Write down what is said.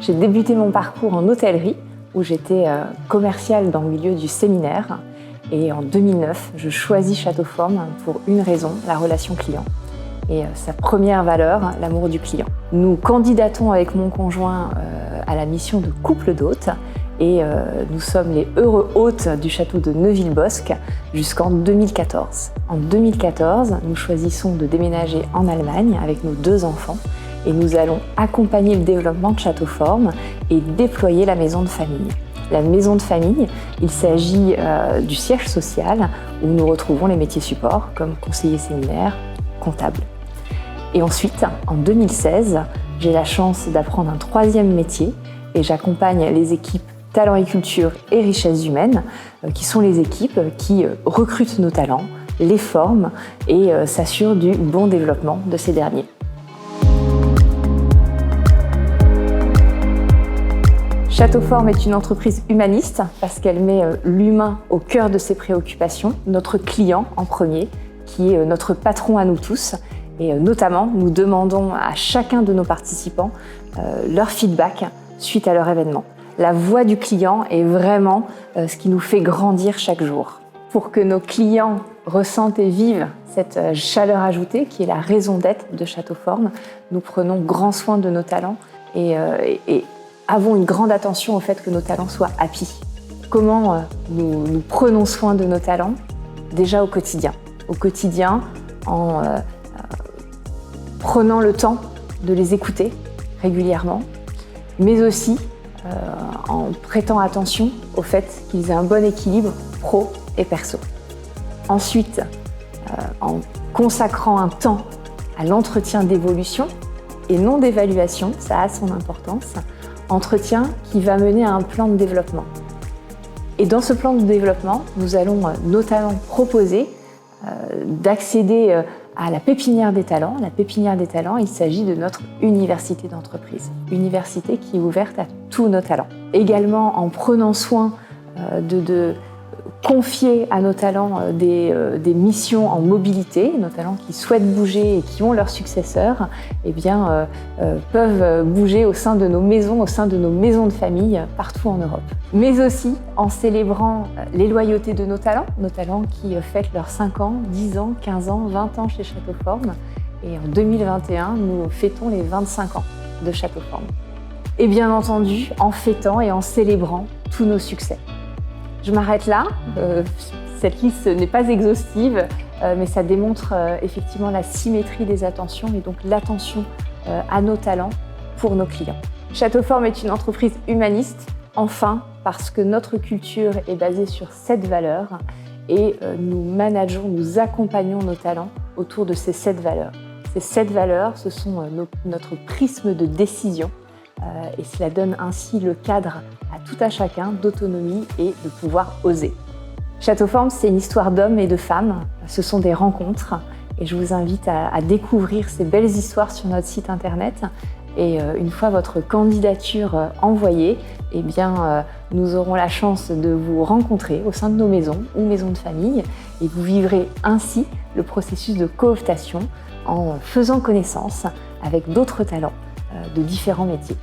J'ai débuté mon parcours en hôtellerie, où j'étais commerciale dans le milieu du séminaire. Et en 2009, je choisis Châteauforme pour une raison, la relation client. Et sa première valeur, l'amour du client. Nous candidatons avec mon conjoint à la mission de couple d'hôtes et nous sommes les heureux hôtes du château de Neuville-Bosc jusqu'en 2014. En 2014, nous choisissons de déménager en Allemagne avec nos 2 enfants et nous allons accompagner le développement de Châteauforme et déployer la maison de famille. La maison de famille, il s'agit du siège social où nous retrouvons les métiers supports comme conseiller séminaire, comptable. Et ensuite, en 2016, j'ai la chance d'apprendre un 3e métier et j'accompagne les équipes Talents et Culture et Richesses Humaines, qui sont les équipes qui recrutent nos talents, les forment et s'assurent du bon développement de ces derniers. Châteauforme est une entreprise humaniste parce qu'elle met l'humain au cœur de ses préoccupations, notre client en premier, qui est notre patron à nous tous. Et notamment, nous demandons à chacun de nos participants leur feedback suite à leur événement. La voix du client est vraiment ce qui nous fait grandir chaque jour. Pour que nos clients ressentent et vivent cette chaleur ajoutée qui est la raison d'être de Châteauforme, nous prenons grand soin de nos talents et avons une grande attention au fait que nos talents soient happy. Comment nous prenons soin de nos talents? Déjà au quotidien. Au quotidien, en prenant le temps de les écouter régulièrement, mais aussi en prêtant attention au fait qu'ils aient un bon équilibre pro et perso. Ensuite, en consacrant un temps à l'entretien d'évolution et non d'évaluation, ça a son importance, entretien qui va mener à un plan de développement. Et dans ce plan de développement, nous allons notamment proposer d'accéder à la pépinière des talents. La pépinière des talents, il s'agit de notre université d'entreprise. Université qui est ouverte à tous nos talents. Également en prenant soin de confier à nos talents des missions en mobilité. Nos talents qui souhaitent bouger et qui ont leurs successeurs, peuvent bouger au sein de nos maisons de famille partout en Europe. Mais aussi en célébrant les loyautés de nos talents qui fêtent leurs 5 ans, 10 ans, 15 ans, 20 ans chez Châteauforme. Et en 2021, nous fêtons les 25 ans de Châteauforme. Et bien entendu, en fêtant et en célébrant tous nos succès. Je m'arrête là. Cette liste n'est pas exhaustive, mais ça démontre effectivement la symétrie des attentions et donc l'attention à nos talents pour nos clients. Châteauforme est une entreprise humaniste, enfin, parce que notre culture est basée sur 7 valeurs et nous accompagnons nos talents autour de ces 7 valeurs. Ces 7 valeurs, ce sont notre prisme de décision. Et cela donne ainsi le cadre à tout à chacun d'autonomie et de pouvoir oser. Châteauforme, c'est une histoire d'hommes et de femmes. Ce sont des rencontres et je vous invite à découvrir ces belles histoires sur notre site internet. Et une fois votre candidature envoyée, nous aurons la chance de vous rencontrer au sein de nos maisons ou maisons de famille et vous vivrez ainsi le processus de cooptation en faisant connaissance avec d'autres talents de différents métiers.